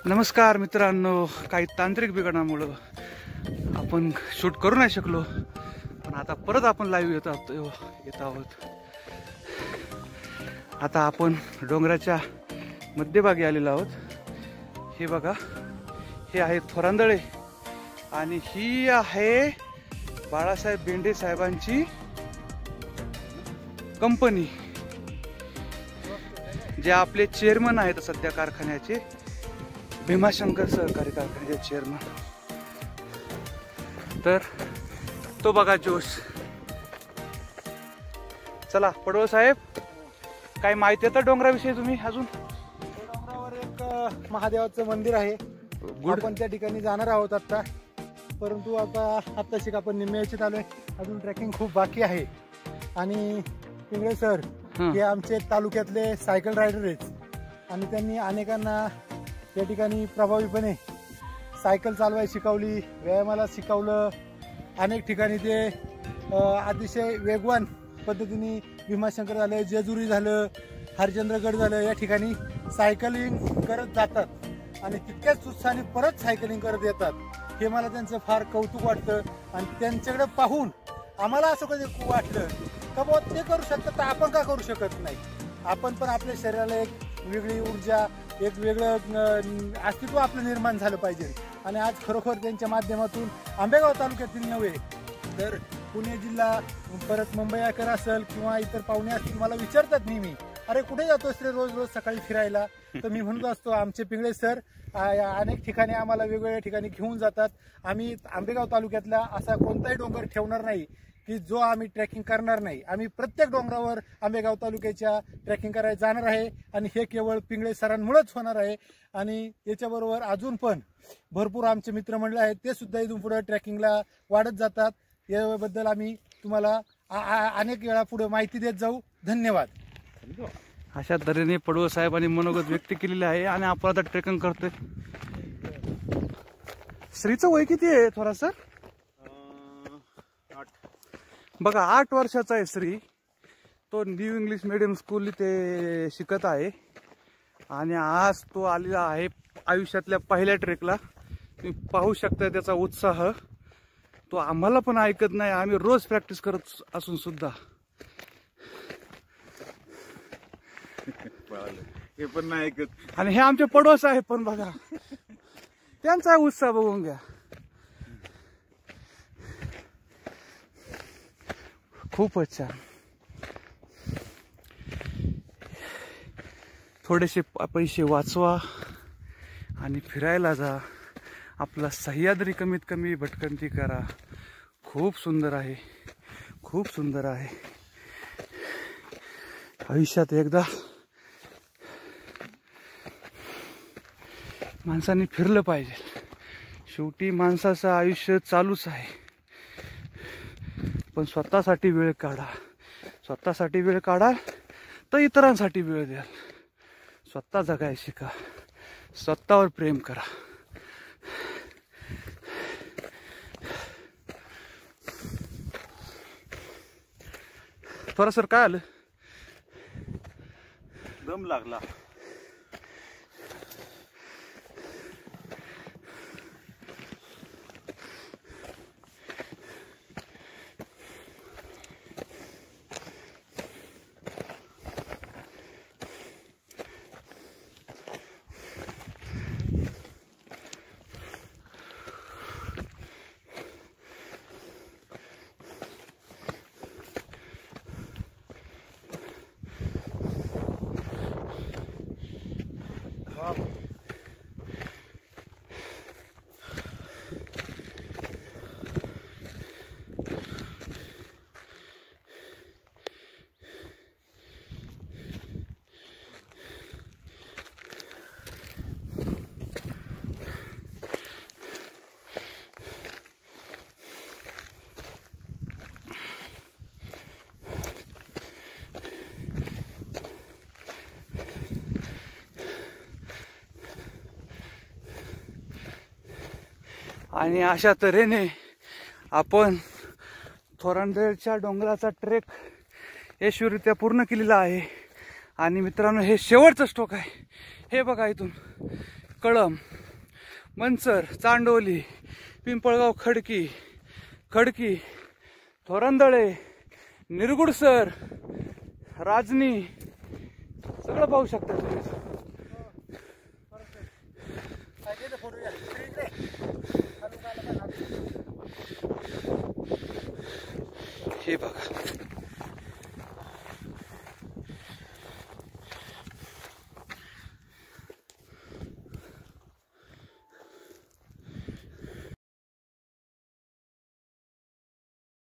नमस्कार मित्रांनो, काही तांत्रिक बिघाडामुळं आपण शूट करू नाही शकलो, पण आता परत आपण लाईव्ह येत आहोत। आता आपण डोंगराच्या मध्यभागी आलेलो आहोत। हे बघा, हे आहे थोरांदळे आणि ही आहे बाळासाहेब बेंडे साहेबांची कंपनी, जे आपले चेअरमन आहेत सध्या कारखान्याचे, भीमाशंकर सहकारी कारखान्याचे चेअरमन। तर तो बघा जोश। चला पडवळ साहेब, काय माहिती आहे तर डोंगराविषयी तुम्ही अजून? डोंगरावर एक महादेवाचं मंदिर आहे, आपण त्या ठिकाणी जाणार आहोत आता। परंतु आत्ताशी आपण निम्म्याचीत आलोय, अजून ट्रेकिंग खूप बाकी आहे। आणि पिंगळे सर हे आमचे तालुक्यातले सायकल रायडर आहेत आणि त्यांनी अनेकांना त्या ठिकाणी प्रभावीपणे सायकल चालवायला शिकवली, व्यायामाला शिकवलं। अनेक ठिकाणी ते अतिशय वेगवान पद्धतीने भीमाशंकर झालं, जेजुरी झालं, हरचंद्रगड झालं, या ठिकाणी सायकलिंग करत जातात आणि तितक्याच उत्साहाने परत सायकलिंग करत येतात। हे मला त्यांचं फार कौतुक वाटतं आणि त्यांच्याकडे पाहून आम्हाला असं कधी वाटलं का बुवा ते करू शकतात तर आपण का करू शकत नाही। आपण पण आपल्या शरीराला एक वेगळी ऊर्जा, एक वेगळं अस्तित्व आपलं निर्माण झालं पाहिजे। आणि आज खरोखर त्यांच्या माध्यमातून आंबेगाव तालुक्यातील नव्हे तर पुणे जिल्हा, परत मुंबईकर असेल किंवा इतर पाहुणे असतील, मला विचारतात नेहमी, अरे कुठे जातोस रे रोज रोज सकाळी फिरायला? तर मी म्हणत असतो, आमचे पिंगळे सर अनेक ठिकाणी आम्हाला वेगवेगळ्या ठिकाणी घेऊन जातात। आम्ही आंबेगाव तालुक्यातला असा कोणताही डोंगर ठेवणार नाही की जो आम्ही ट्रेकिंग करणार नाही। आम्ही प्रत्येक डोंगरावर आंबेगाव तालुक्याच्या ट्रेकिंग करायला जाणार आहे आणि हे केवळ पिंगळे सरांमुळेच होणार आहे। आणि याच्याबरोबर अजून पण भरपूर आमचे मित्रमंडळ आहेत, ते सुद्धा इथून पुढे ट्रेकिंगला वाढत जातात। याबद्दल आम्ही तुम्हाला अनेक वेळा पुढे माहिती देत जाऊ। धन्यवाद। अशा तऱ्हेने पडवळ साहेबांनी मनोगत व्यक्त केलेले आहे आणि आपण आता ट्रेकिंग करतोय। श्रीचं वय किती आहे थोडा सर? बघा, 8 वर्षाचा आहे श्री। तो न्यू इंग्लिश मीडियम स्कूल इथे शिकत आहे आणि आज तो आलेला आहे आयुष्यातल्या पहिल्या ट्रेकला। तुम्ही पाहू शकता त्याचा उत्साह। तो आम्हाला पण ऐकत नाही, आम्ही रोज प्रॅक्टिस करत असून सुद्धा हे पण नाही ऐकत। आणि हे आमचे पडोस आहे, पण बघा त्यांचा उत्साह बघून घ्या, खूपच छान। थोडेसे पैसे वाचवा आणि फिरायला जा, आपला सह्याद्री कमीत कमी भटकंती करा। खूप सुंदर आहे, खूप सुंदर आहे। आयुष्यात एकदा माणसाने फिरलं पाहिजे। शेवटी माणसाचं आयुष्य चालूच आहे, पण स्वतःसाठी वेळ काढा। स्वतःसाठी वेळ काढा तर इतरांसाठी वेळ द्याल। स्वतः जगायला शिका, स्वतःवर प्रेम करा। थोडा सर काय आलं? दम लागला। आणि अशा तऱ्हेने आपण थोरांदळच्या डोंगराचा ट्रेक यशस्वीरित्या पूर्ण केलेला आहे। आणि मित्रांनो, हे शेवटचं स्टॉक आहे। हे बघा, इथून कळम मनसर, चांडोली, पिंपळगाव खडकी, थोरंदळे, निरगुडसर, राजनी सगळं पाहू शकता तुम्ही. हे बघा